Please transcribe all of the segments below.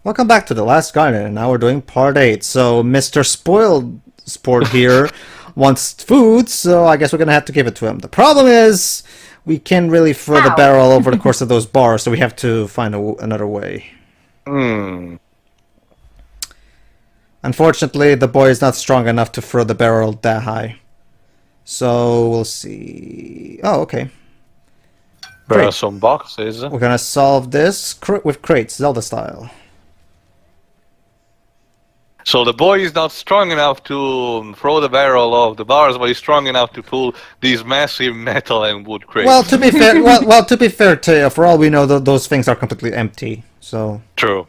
Welcome back to The Last Guardian, and now we're doing part 8. So, Mr. Spoiled Sport here wants food, so I guess we're gonna have to give it to him. The problem is, we can't really throw the barrel over the course of those bars, so we have to find another way. Unfortunately, the boy is not strong enough to throw the barrel that high. So, we'll see... Oh, okay. There are some boxes. We're gonna solve this with crates, Zelda style. So the boy is not strong enough to throw the barrel off the bars, but he's strong enough to pull these massive metal and wood crates. Well, to be fair, to be fair, Teo, for all we know, those things are completely empty. So true.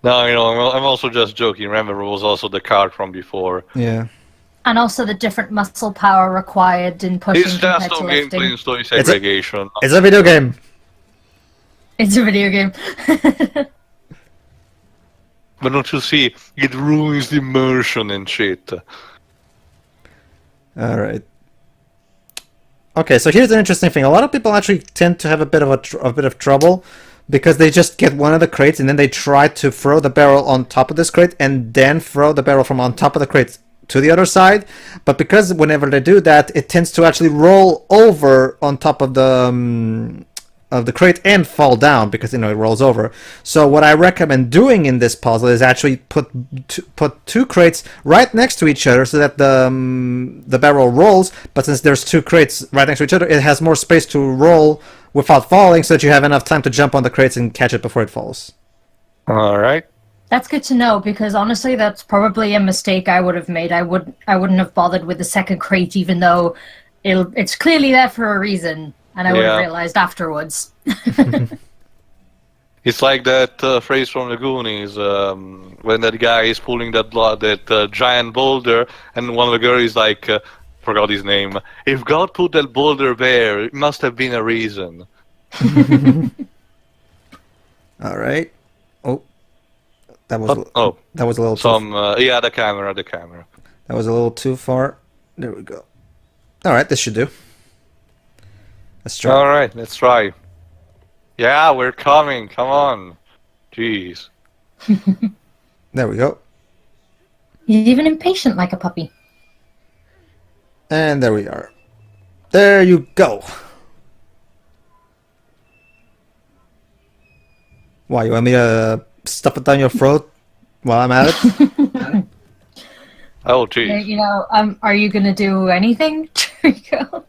No, I'm also just joking. Remember, it was also the card from before. Yeah. And also the different muscle power required in pushing It's just no lifting. gameplay and story segregation. It's a video game. It's a video game. But don't you see, it ruins the immersion and shit. Alright. Okay, so here's an interesting thing. A lot of people actually tend to have a bit of trouble because they just get one of the crates and then they try to throw the barrel on top of this crate and then throw the barrel from on top of the crate to the other side. But because whenever they do that, it tends to actually roll over on top of the crate and fall down because it rolls over. So what I recommend doing in this puzzle is actually put two crates right next to each other so that the barrel rolls. But since there's two crates right next to each other, it has more space to roll without falling, so that you have enough time to jump on the crates and catch it before it falls. All right. That's good to know because honestly, that's probably a mistake I would have made. I wouldn't have bothered with the second crate, even though it's clearly there for a reason. And I would have realized afterwards. It's like that phrase from the Goonies, when that guy is pulling that giant boulder, and one of the girls is like, forgot his name, if God put that boulder there, it must have been a reason. Alright. Oh. That was a little the camera. That was a little too far. There we go. Alright, this should do. Let's try. Alright, let's try. Yeah, we're coming. Come on. Jeez. There we go. He's even impatient like a puppy. And there we are. There you go. Why, you want me to stuff it down your throat while I'm at it? Oh, jeez. Are you going to do anything, Trico?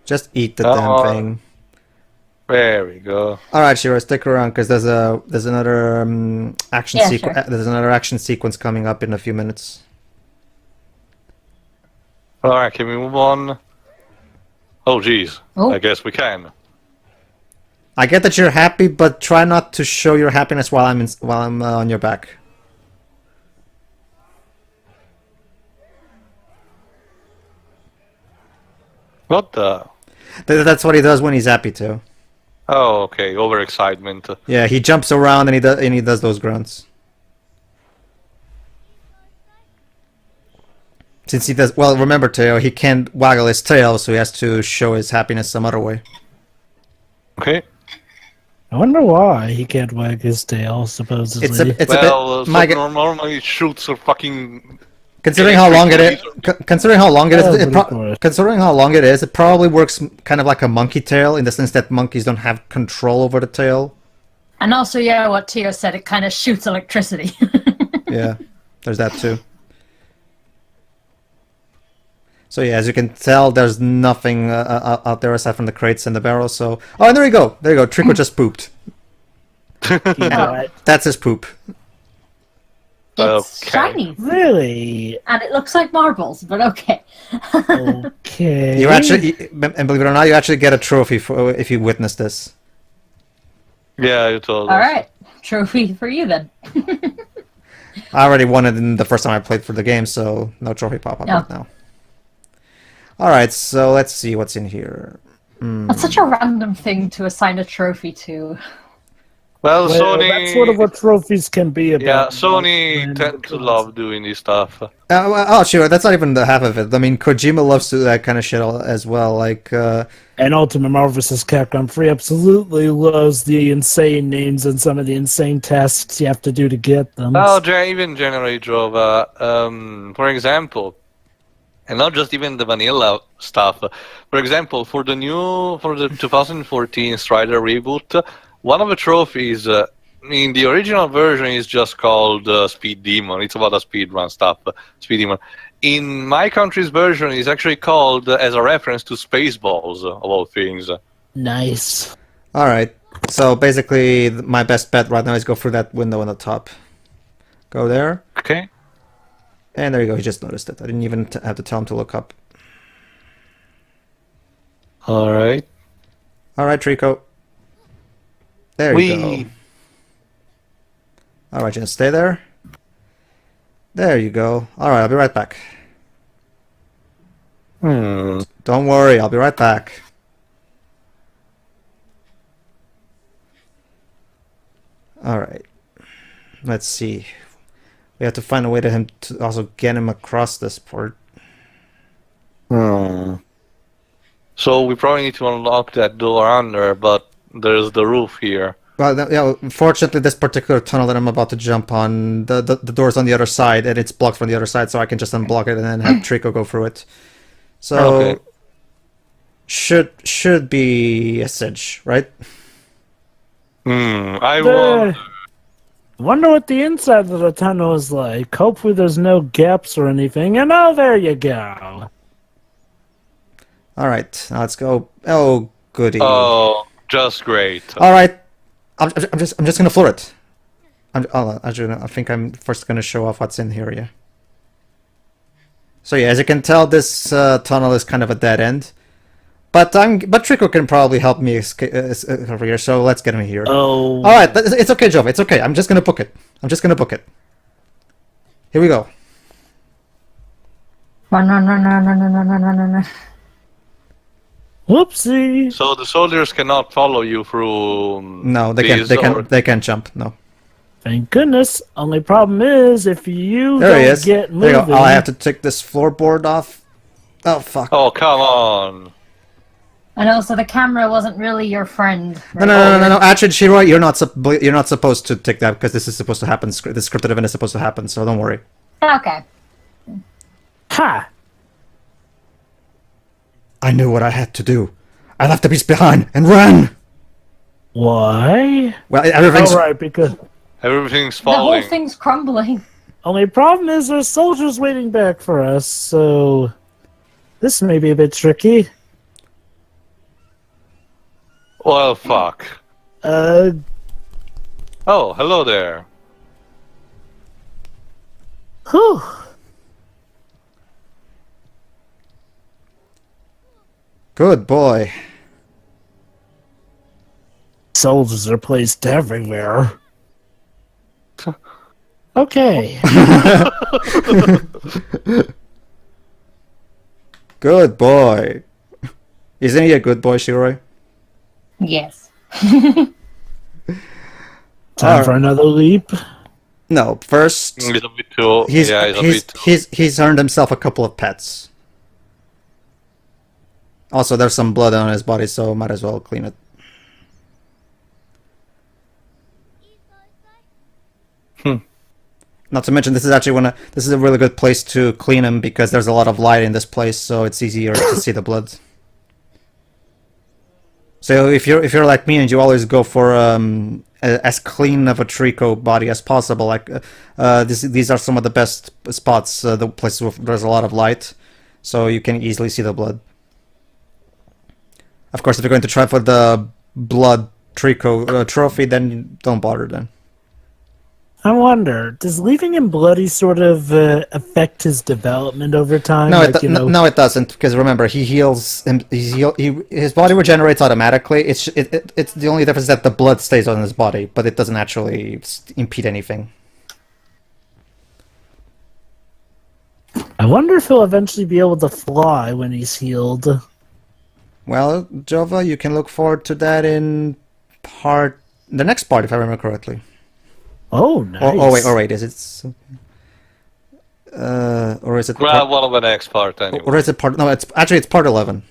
Just eat the damn thing. There we go. All right, Shiro, stick around because there's another action sequence. Sure. There's another action sequence coming up in a few minutes. All right, can we move on? Oh, jeez. Oh. I guess we can. I get that you're happy, but try not to show your happiness while I'm on your back. What the? That's what he does when he's happy too. Oh, okay. Overexcitement. Yeah, he jumps around and he does those grunts. Since he does well, remember Teo, he can't waggle his tail, so he has to show his happiness some other way. Okay. I wonder why he can't wag his tail, supposedly. It's a bit. Normally shoots are fucking. Considering how long it is, it probably works kind of like a monkey tail in the sense that monkeys don't have control over the tail. And also, what Tio said, it kind of shoots electricity. Yeah, there's that too. So yeah, as you can tell, there's nothing out there aside from the crates and the barrels. So, and there you go. Trico just pooped. That's his poop. It's shiny. Really? And it looks like marbles, but okay. Okay. You actually, and believe it or not, you actually get a trophy if you witness this. Yeah, you told us. Alright, trophy for you then. I already won it in the first time I played for the game, so no trophy pop up right now. Alright, so let's see what's in here. That's such a random thing to assign a trophy to. Well, Well, Sony. that's sort of what trophies can be about. Yeah, Sony Random tend to things. love doing this stuff. Oh, sure. That's not even the half of it. I mean, Kojima loves to do that kind of shit as well. Like, And Ultimate Marvel vs. Capcom 3 absolutely loves the insane names and some of the insane tasks you have to do to get them. Oh, even Generate Jova, for example, and not just even the vanilla stuff. For example, for the 2014 Strider reboot, one of the trophies in the original version is just called Speed Demon. It's about a speedrun stuff, Speed Demon. In my country's version, it's actually called as a reference to Spaceballs, of all things. Nice. all right. So basically, my best bet right now is go through that window on the top. Go there, Okay. and there you go. He just noticed it. I didn't even have to tell him to look up. All right. All right, Trico. There you go. All right, just stay there. There you go. All right, I'll be right back. Don't worry, I'll be right back. All right. Let's see. We have to find a way to also get him across this port. So we probably need to unlock that door under, but there's the roof here. Well, yeah. Fortunately, this particular tunnel that I'm about to jump on, the door's on the other side, and it's blocked from the other side, so I can just unblock it and then have Trico go through it. So Okay. should be a cinch, right? I wonder. Wonder what the inside of the tunnel is like. Hopefully there's no gaps or anything. And oh, there you go. All right, now let's go. Oh, goody. Oh, just great. All right, I'm just gonna floor it. I think I'm first gonna show off what's in here. Yeah. So yeah, as you can tell, this tunnel is kind of a dead end. But Trico can probably help me escape over here. So let's get him here. Oh. All right, it's okay, Jova. It's okay. I'm just gonna book it. Here we go. Run. Whoopsie. So the soldiers cannot follow you through. No, they can't. They can't jump. No. Thank goodness. Only problem is if you There he don't is. get There you moving. go. Oh, I have to take this floorboard off. Oh fuck. Oh, come on. And also, the camera wasn't really your friend. No. Actually, Shiroi, you're not supposed to take that because this is supposed to happen. The scripted event is supposed to happen, so don't worry. Okay. Ha! I knew what I had to do. I left the beast behind and ran. Why? Well, everything's Alright, because Everything's The whole falling. thing's crumbling. only problem is there's soldiers waiting back for us, so this may be a bit tricky. Well, fuck. Uh, Oh, hello there. whew. good boy. Soldiers are placed everywhere. Okay. Good boy. Isn't he a good boy, Shiroi? Yes. Time for another leap. No. First, He's a bit too. he's yeah, he's a bit. he's earned himself a couple of pets. Also, there's some blood on his body, so might as well clean it. Not to mention, this is actually this is a really good place to clean him because there's a lot of light in this place, so it's easier to see the blood. So if you're like me and you always go for as clean of a Trico body as possible, like these are some of the best spots, the places where there's a lot of light, so you can easily see the blood. Of course, if you're going to try for the blood Trico trophy, then don't bother then. I wonder, does leaving him bloody sort of affect his development over time? No, Like, you know, no, it doesn't. Because remember, he heals. His body regenerates automatically. It's the only difference that the blood stays on his body, but it doesn't actually impede anything. I wonder if he'll eventually be able to fly when he's healed. Well, Jova, you can look forward to that in part the next part, if I remember correctly. Oh, nice. Oh wait, is it? Or is it? Well, one of the next part anyway. Or is it part? No, it's part 11.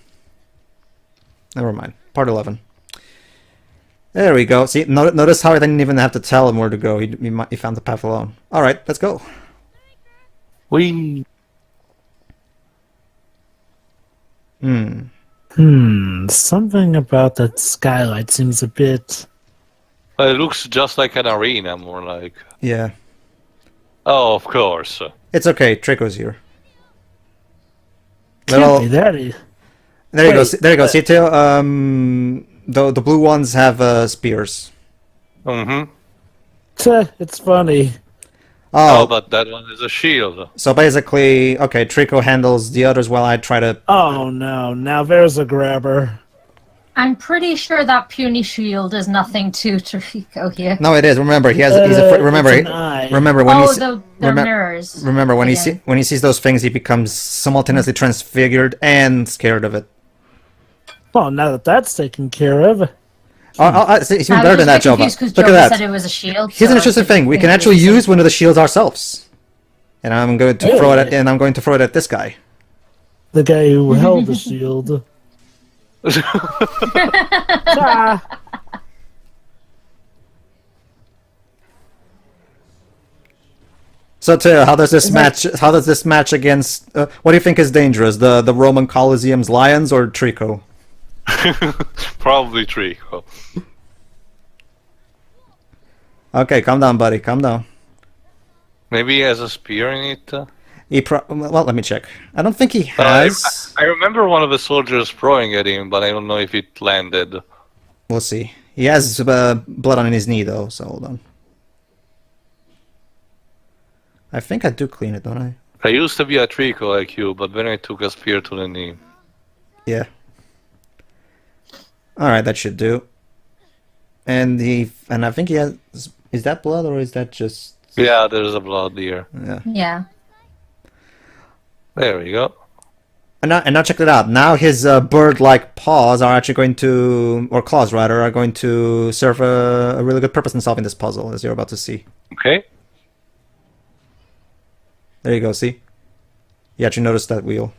Never mind, part 11. There we go. See, notice how I didn't even have to tell him where to go. He found the path alone. All right, let's go. We. Something about that skylight seems a bit... Well, it looks just like an arena, more like. Yeah. Oh, of course. It's okay. Trico's here. Can't be that easy. There you go. There you go. See, Theo. The blue ones have spears. Mm-hmm. It's funny. Oh, but that one is a shield. So basically, okay, Trico handles the others while I try to... Oh no, now there's a grabber. I'm pretty sure that puny shield is nothing to Trico here. No, it is. Remember, he has. Remember when Oh, he's. the mirrors. Remember when again. when he sees those things, he becomes simultaneously transfigured and scared of it. Well, now that that's taken care of. He's even better than that, Jova. Look at that. Said it was a shield. Here's an interesting thing. We can actually use one of the shields ourselves, and I'm going to throw it at. And I'm going to throw it at this guy. The guy who held the shield. So, Teo, how does this match? How does this match against? What do you think is dangerous? The Roman Colosseum's lions or Trico? Probably Trico. Okay, calm down, buddy. Calm down. Maybe he has a spear in it. Well, let me check. I don't think he has. I remember one of the soldiers throwing at him, but I don't know if it landed. We'll see. He has blood on his knee, though, so hold on. I think I do clean it, don't I? I used to be a Trico like you, but then I took a spear to the knee. Yeah. Alright, that should do. And I think he has... Is that blood, or is that just... Yeah, there's a blood here. Yeah. Yeah. There we go. And now check it out. Now his bird-like paws are actually going to... Or claws, rather, are going to serve a really good purpose in solving this puzzle, as you're about to see. Okay. There you go, see? You actually noticed that wheel.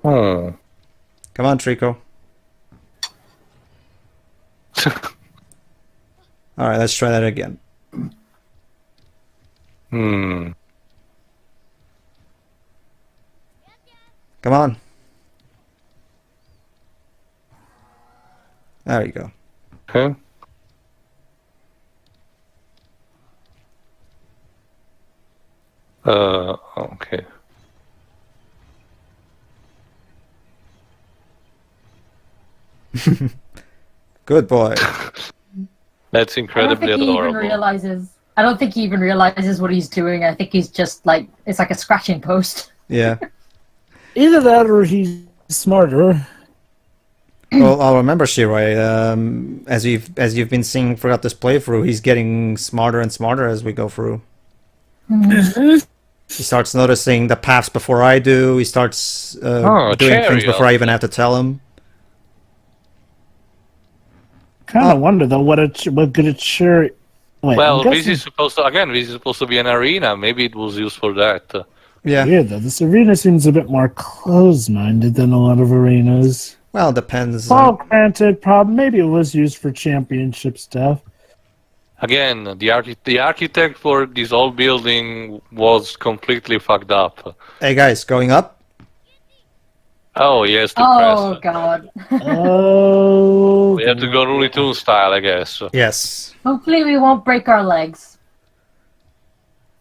Hmm. Come on, Trico. Alright, let's try that again. Hmm. Come on. There you go. Okay. Okay. Good boy. That's incredibly adorable. I don't think he even realizes what he's doing. I think he's just like, it's like a scratching post. Yeah. Either that or he's smarter. Well, I'll remember, Shiroi. As you've been seeing throughout this playthrough, he's getting smarter and smarter as we go through. He starts noticing the paths before I do. He starts doing things before I even have to tell him. Kind of wonder though what good it sure. Wait, well, this is supposed to be an arena. Maybe it was used for that. Yeah. Weird though. This arena seems a bit more closed-minded than a lot of arenas. Well, it depends. Well, granted, maybe it was used for championship stuff. Again, the architect for this old building was completely fucked up. Hey guys, going up? Oh, yes, to Oh, press. God. Oh. We have to go Looney Tunes style, I guess. Yes. Hopefully we won't break our legs.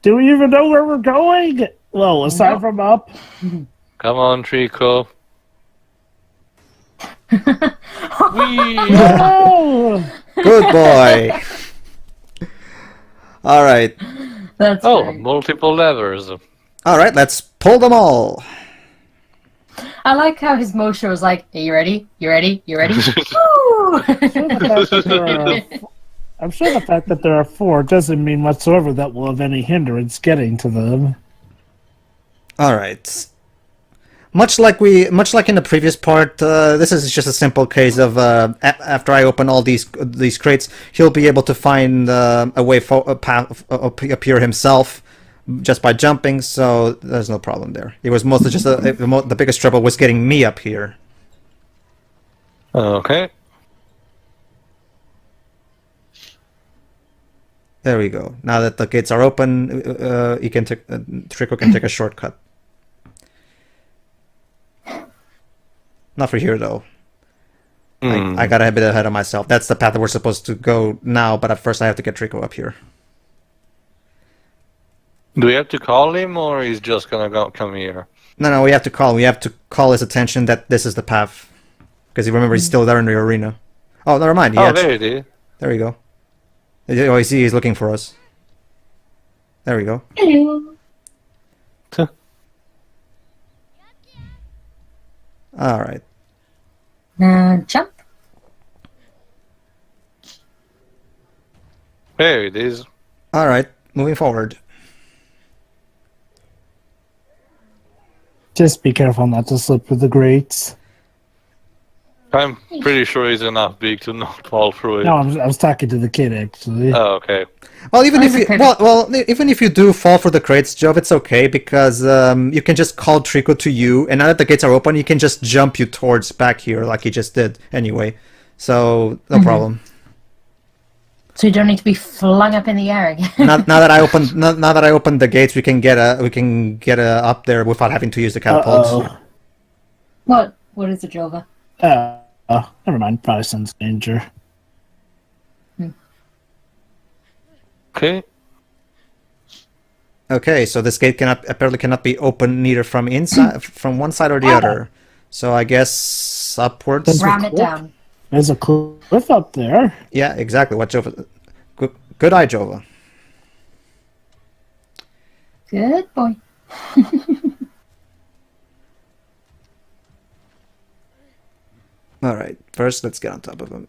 Do we even know where we're going? Well, aside from up. Come on, Trico. No! Good boy. All right. That's great. Multiple levers. All right, let's pull them all. I like how his motion was like, "Are you ready? You ready? You ready?" Woo! I'm sure the fact that there are 4 doesn't mean whatsoever that we'll have any hindrance getting to them. All right. Much like in the previous part, this is just a simple case of after I open all these crates, he'll be able to find a way a path up here himself just by jumping. So there's no problem there. It was mostly just the biggest trouble was getting me up here. Okay. There we go. Now that the gates are open, he can Trico can take a shortcut. Not for here, though. I got a bit ahead of myself. That's the path that we're supposed to go now, but at first I have to get Trico up here. Do we have to call him, or he's just gonna come here? No, we have to call. We have to call his attention that this is the path. Because you remember he's still there in the arena. Oh, never mind. There it is. There we go. Oh, you see he's looking for us. There we go. All right. Jump. There it is. All right. Moving forward. Just be careful not to slip through the grates. I'm pretty sure he's enough big to not fall through it. No, I was talking to the kid actually. Oh, okay. Well, even if you do fall for the crates, Jove, it's okay because you can just call Trico to you, and now that the gates are open, he can just jump you towards back here like he just did anyway. So no problem. So you don't need to be flung up in the air again. now that I opened the gates, we can get up there without having to use the catapults. What is the Jova? Never mind. Probably sense danger. Okay. Okay, so this gate apparently cannot be opened neither from inside, from one side or the other. So I guess upwards. Ram it down. There's a cliff up there. Yeah, exactly. What Jova? Good eye, Jova. Good boy. All right. First, let's get on top of him.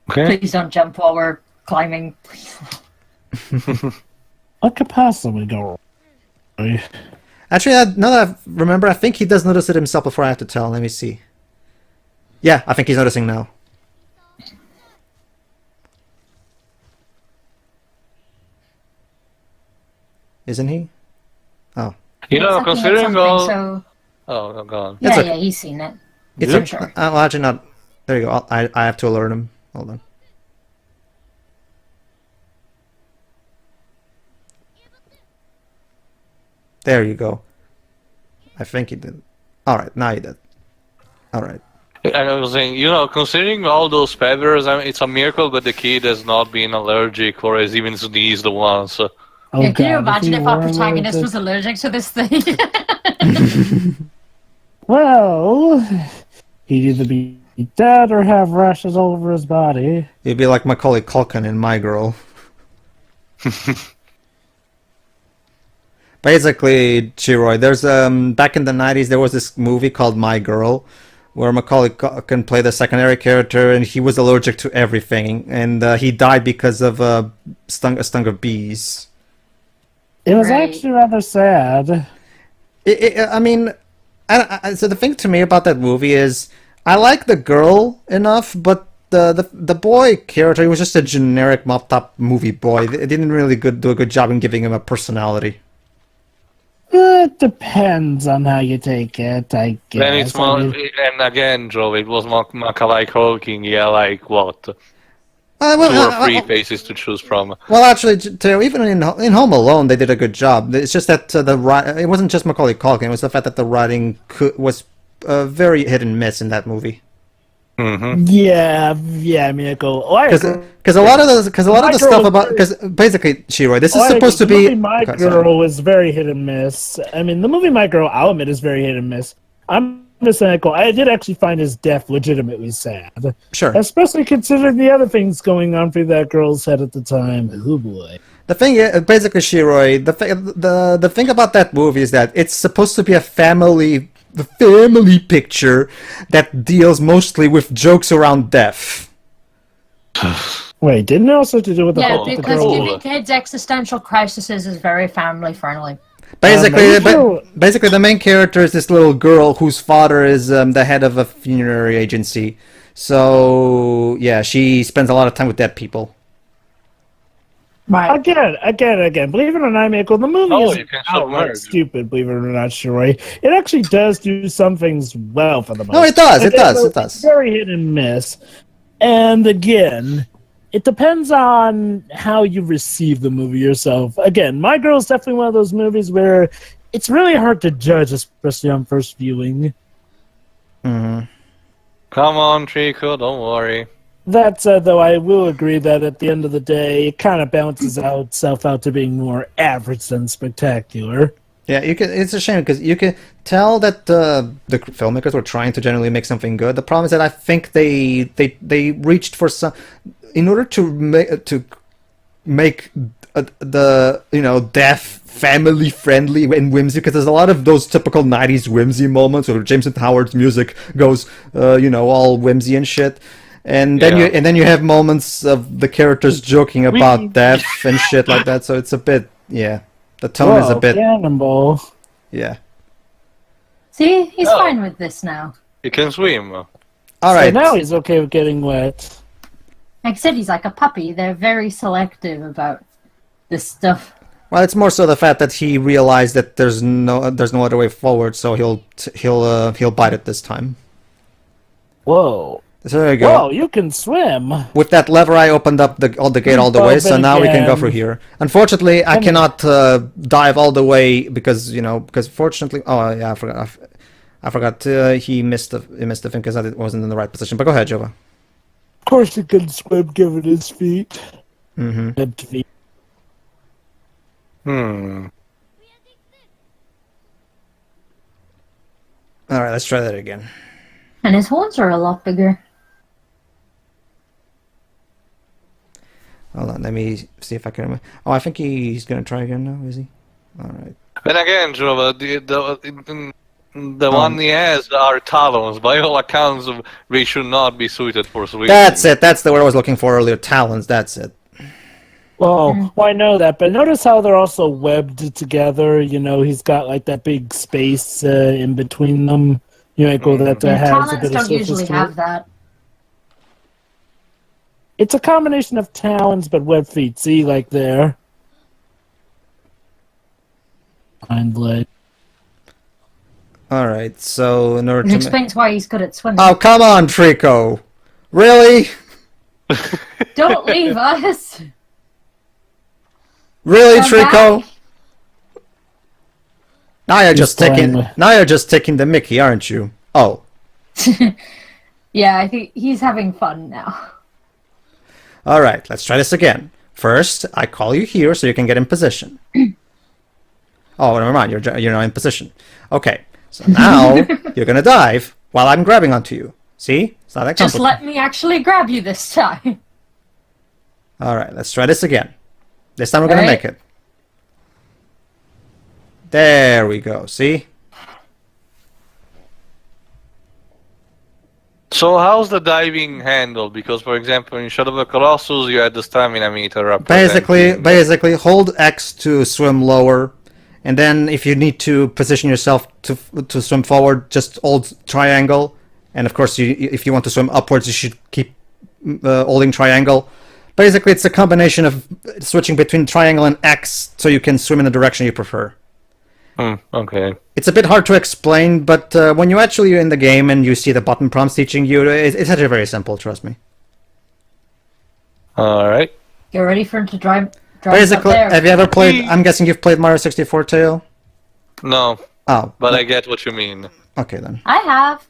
Okay. Please don't jump while we're climbing. What could possibly go wrong? Actually, now that I remember, I think he does notice it himself before I have to tell. Let me see. Yeah, I think he's noticing now. Isn't he? Oh. Considering all... So... Oh, go on. Yeah, he's seen it. It's sure. Well, actually not. There you go. I have to alert him. Hold on. There you go. I think he did. Alright, now he did. Alright. I was saying, considering all those feathers, it's a miracle that the kid has not been allergic or has even sneezed once. Can you imagine if our protagonist was allergic to this thing? Well, he'd either be dead or have rashes all over his body. He'd be like Macaulay Culkin in My Girl. Basically, Chiroy, there's back in the 90s there was this movie called My Girl where Macaulay Culkin played a secondary character and he was allergic to everything and he died because of a stung of bees. It was actually rather sad. So the thing to me about that movie is I like the girl enough, but the boy character, he was just a generic mop-top movie boy. It didn't really do a good job in giving him a personality. It depends on how you take it, I guess. Then it's more, and again, Joe, it was Macaulay Culkin, like what? 2 or 3 faces to choose from. Well, actually, even in Home Alone, they did a good job. It's just that it wasn't just Macaulay Culkin. It was the fact that the writing was very hit and miss in that movie. Mm-hmm. Yeah. Because a lot of the stuff about basically Chiroy, this is supposed to be. The movie My Girl is very hit and miss. I mean, the movie My Girl, I'll admit, is very hit and miss. I'm just saying, I did actually find his death legitimately sad. Sure. Especially considering the other things going on through that girl's head at the time. Oh boy. The thing is, basically, Chiroy, the thing about that movie is that it's supposed to be a family picture that deals mostly with jokes around death. Wait, didn't it also have to do with the yeah, fact that the because girl... giving kids existential crises is very family friendly. Basically, the main character is this little girl whose father is the head of a funerary agency. So yeah, she spends a lot of time with dead people. Right. Again. Believe it or not, Michael, the movie Oh, is you can outright submerge. stupid. Believe it or not, Sherry. It actually does do some things well for the most. No, it does. It Again, does. though, It does. It's very hit and miss. And again, it depends on how you receive the movie yourself. Again, My Girl is definitely one of those movies where it's really hard to judge, especially on first viewing. Mm-hmm. Come on, Trico, don't worry. That said, though, I will agree that at the end of the day, it kind of balances itself out to being more average than spectacular. Yeah, you can. It's a shame because you can tell that the filmmakers were trying to generally make something good. The problem is that I think they reached for some in order to make the death family friendly and whimsy, because there's a lot of those typical 90s whimsy moments where Jameson Howard's music goes all whimsy and shit. And then you have moments of the characters joking about death and shit like that. So it's a bit, the tone is a bit, Cannonball. yeah. See, he's Oh. fine with this now. You can swim. All So right. now he's okay with getting wet. Like I said, he's like a puppy. They're very selective about this stuff. Well, it's more so the fact that he realized that there's no other way forward, so he'll bite it this time. Whoa. So there you go. Whoa, you can swim. With that lever, I opened up the gate all the way, so now we can go through here. Unfortunately, I cannot dive all the way because fortunately, I forgot. He missed the thing because I wasn't in the right position. But go ahead, Jova. Of course he can swim given his feet. Mm-hmm. Good feet. All right, let's try that again. And his horns are a lot bigger. Hold on, let me see if I can remember. Oh, I think he's gonna try again now, is he? All right. And again, Jova, the one he has are talons. By all accounts, they should not be suited for swimming. That's it. That's the word I was looking for earlier. Talons. That's it. Well, I know that, but notice how they're also webbed together. He's got like that big space in between them. That has a Talons bit of don't surface usually to have it. that. It's a combination of talons but web feet. See, like there. Hind leg. All right. So in order Which to explains why he's good at swimming. oh, come on, Trico. Really? Don't leave us! Really, Come Trico? back. Now you're He's just taking the Mickey, aren't you? Oh. Yeah, I think he's having fun now. All right. Let's try this again. First, I call you here so you can get in position. Oh, never mind. You're not in position. Okay. So now you're gonna dive while I'm grabbing onto you. See? It's not that Just complicated. let me actually grab you this time. All right. Let's try this again. This time we're gonna Right. make it. There we go. See? So how's the diving handled? Because, for example, in Shadow of the Colossus, you had the stamina meter representing- Basically, hold X to swim lower, and then if you need to position yourself to swim forward, just hold triangle. And of course, if you want to swim upwards, you should keep holding triangle. Basically, it's a combination of switching between triangle and X, so you can swim in the direction you prefer. Okay. It's a bit hard to explain, but when you actually are in the game and you see the button prompts teaching you, it's actually very simple. Trust me. All right. Get ready for him to drive Basically, up there. have you ever played? I'm guessing you've played Mario 64 Tail. No, Oh, but I get what you mean. okay then. I have.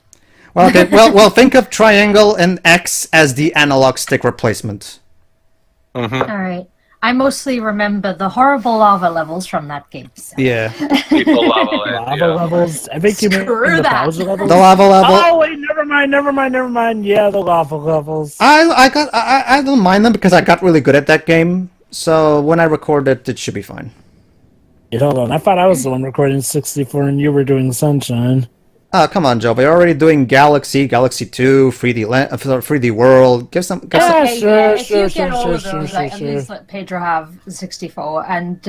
Well, okay. Well, think of triangle and X as the analog stick replacement. Alright. I mostly remember the horrible lava levels from that game. So. Yeah, People lava land, Lava yeah. levels. I think you meant Screw the that. Bowser levels. the lava level. Oh wait, never mind. Yeah, the lava levels. I don't mind them because I got really good at that game. So when I record it, it should be fine. Wait, hold on. I thought I was the one recording 64 and you were doing Sunshine. Oh, come on, Joe. But you're already doing Galaxy 2, 3D World. Give some. Okay, sure, yeah, if sure, you sure, get all sure, of those, sure, like, sure. at least let Pedro have 64. And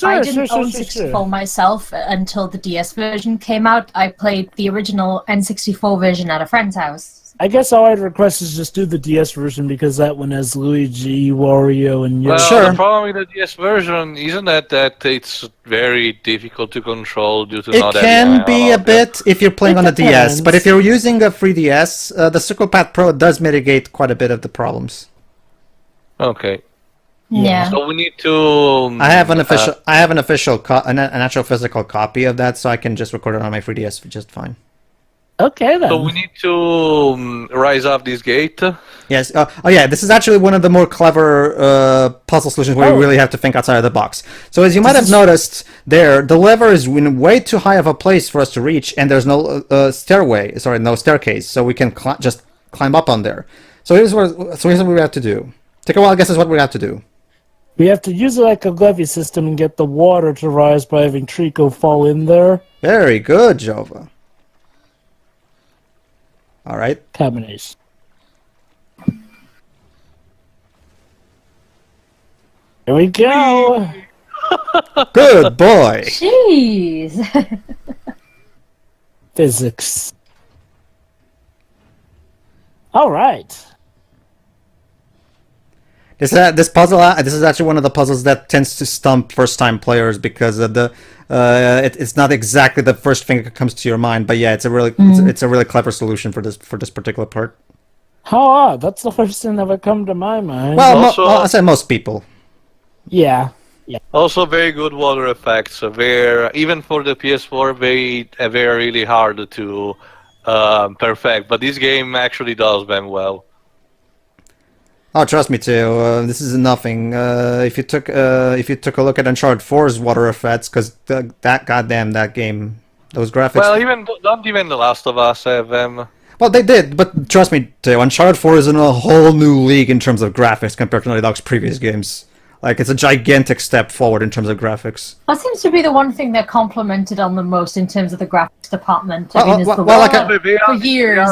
I didn't own 64 myself until the DS version came out. I played the original N64 version at a friend's house. I guess all I'd request is just do the DS version because that one has Luigi, Wario, and Yoshi. Well, Sure. the problem with the DS version isn't that it's very difficult to control due to It not can having be a analog. bit if you're playing It on a DS, depends. but if you're using a 3DS, the Circle Pad Pro does mitigate quite a bit of the problems. Okay. Yeah. So we need to. I have an official, an actual physical copy of that, so I can just record it on my 3DS just fine. Okay, then. So we need to rise up this gate. Yes. Oh yeah, this is actually one of the more clever puzzle solutions where you really have to think outside of the box. So as you might have noticed, the lever is in way too high of a place for us to reach, and there's no no staircase, so we can just climb up on there. So here's what we have to do. Take a wild guess as what we have to do. We have to use it like a levee system and get the water to rise by having Trico fall in there. Very good, Jova. All right. Combination. Here we go. Good boy. Jeez. Physics. All right. This puzzle. This is actually one of the puzzles that tends to stump first-time players because of it's not exactly the first thing that comes to your mind. But yeah, it's a really clever solution for this particular part. How odd. That's the first thing that would come to my mind. Well, Also- I say most people. Yeah. Also, very good water effects. Where even for the PS4, they're really hard to perfect. But this game actually does them well. Oh, trust me, too. This is nothing. If you took a look at Uncharted 4's water effects, because that game, those graphics. Well, don't even The Last of Us have them. Well, they did, but trust me, too. Uncharted 4 is in a whole new league in terms of graphics compared to Naughty Dog's previous games. Like, it's a gigantic step forward in terms of graphics. That seems to be the one thing they're complimented on the most in terms of the graphics department. I Well, mean, it's well, the well, one like for years.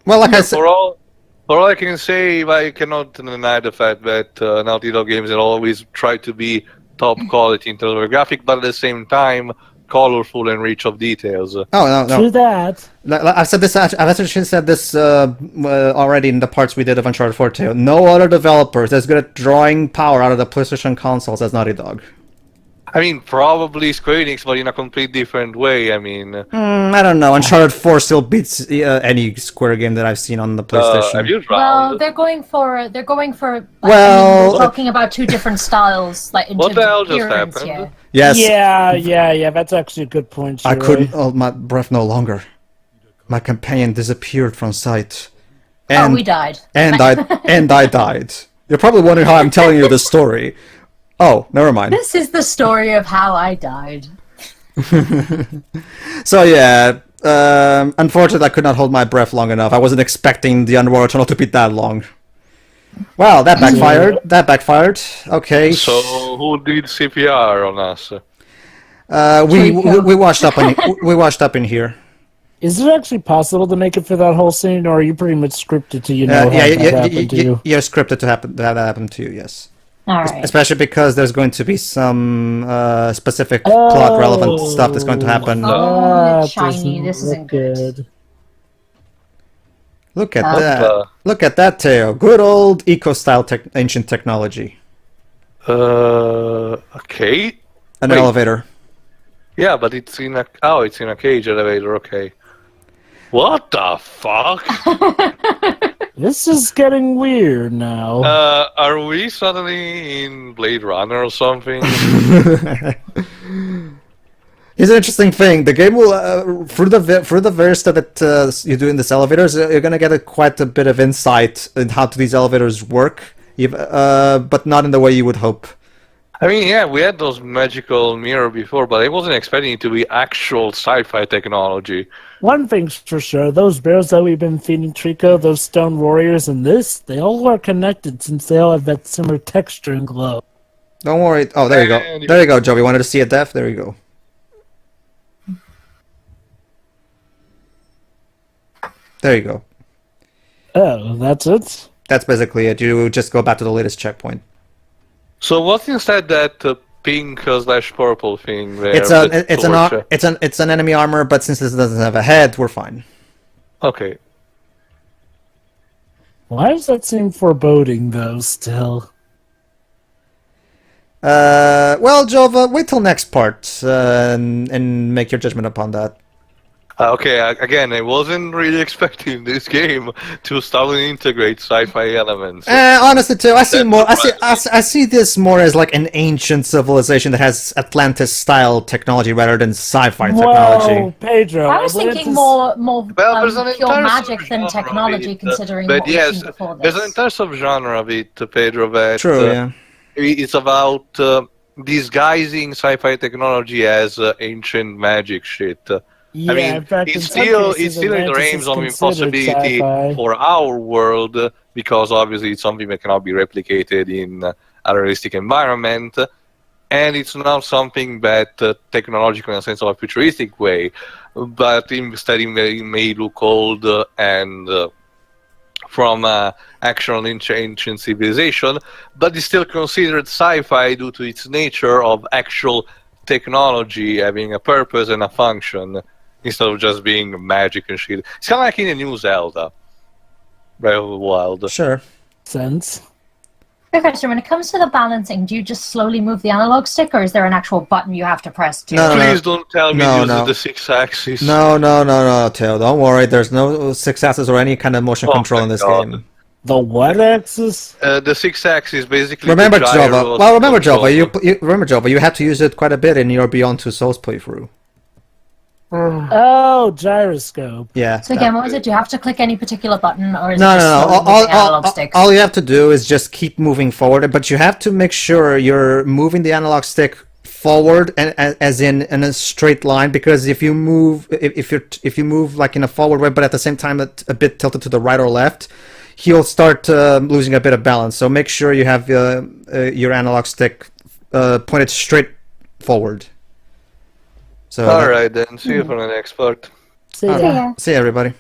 Well, like I said, For all I can say, I cannot deny the fact that Naughty Dog games have always tried to be top quality in terms of graphic, but at the same time, colorful and rich of details. oh no, To that. I've said this. I've actually said this already in the parts we did of Uncharted 4 too. No other developer is as good at drawing power out of the PlayStation consoles as Naughty Dog. I mean, probably Square Enix, but in a complete different way. I mean, I don't know. Uncharted 4 still beats any Square game that I've seen on the PlayStation. have you Well, drowned? they're going for. Like, Well- we're talking about two different styles, like in What terms the hell of just appearance, happened? Yes, Yeah. That's actually a good point. I Shiroi. couldn't hold my breath no longer. My companion disappeared from sight, Oh, we died. and I died. You're probably wondering how I'm telling you this story. Oh, never mind. This is the story of how I died. So yeah, unfortunately, I could not hold my breath long enough. I wasn't expecting the underwater tunnel to be that long. Well, that backfired. That backfired. Okay. So, who did CPR on us? We washed up. We washed up in here. Is it actually possible to make it for that whole scene, or are you pretty much scripted to how that happened to you? You're scripted to have that happen to you. Yes. All right. Especially because there's going to be some specific plot relevant stuff that's going to happen. Oh, it's That shiny. doesn't This look isn't good. Look at What that! the- Look at that, Teo. Good old eco-style ancient technology. Okay. An Wait. elevator. Yeah, but it's in a cage elevator. Okay. What the fuck? This is getting weird now. Are we suddenly in Blade Runner or something? Here's an interesting thing. The game will, through the various stuff that you do in these elevators, you're gonna get quite a bit of insight in how these elevators work, but not in the way you would hope. I mean, yeah, we had those magical mirror before, but I wasn't expecting it to be actual sci-fi technology. One thing's for sure, those bears that we've been feeding Trico, those stone warriors, and this, they all are connected since they all have that similar texture and glow. Don't worry. Oh, there you go. And- There you go, Joe. You wanted to see a death? There you go. There you go. Oh, that's it? That's basically it. You just go back to the latest checkpoint. So what's instead that pink slash purple thing there. It's with a it's torch. it's an enemy armor, but since this doesn't have a head, we're fine. Okay. Why does that seem foreboding, though, still? Well, Jova, wait till next part and make your judgment upon that. Okay, again, I wasn't really expecting this game to start and integrate sci-fi elements. Honestly, too, I see That's more. surprising. I see this more as like an ancient civilization that has Atlantis-style technology rather than sci-fi technology. Whoa, Pedro. I was thinking Atlantis- more Well, there's an pure entire magic than subgenre of technology, it, considering but what we've yes, seen before there's an this. entire subgenre of it, Pedro, that True, yeah. it's about disguising sci-fi technology as ancient magic shit. Yeah, I mean, in fact, in it's some still cases, in the Atlantis realms is of considered impossibility sci-fi. for our world because obviously it's something that cannot be replicated in a realistic environment, and it's not something that technological in a sense of a futuristic way, but instead it may look old and from actual ancient civilization, but it's still considered sci-fi due to its nature of actual technology having a purpose and a function instead of just being magic and shit. It's kind of like in the new Zelda, Breath of the Wild. Sure. Sense. Quick question: when it comes to the balancing, do you just slowly move the analog stick, or is there an actual button you have to press to? No, Please don't tell me No, it uses no. the 6-axis. No, Theo. Don't worry. There's no 6-axis or any kind of motion Oh control my in this God. game. The what axis? The 6-axis basically. Remember, the Jova. gyros Well, remember, control. Jova. You remember, Jova. You had to use it quite a bit in your Beyond Two Souls playthrough. Oh, gyroscope. Yeah. So again, what was it? Do you have to click any particular button, or is No, it just no, no. slowly moving the analog stick? All you have to do is just keep moving forward, but you have to make sure you're moving the analog stick forward, and as in a straight line. Because if you move, if you move like in a forward way, but at the same time a bit tilted to the right or left, he'll start losing a bit of balance. So make sure you have your analog stick pointed straight forward. So Alright then, see you for the next part. See ya. Yeah. see you, everybody.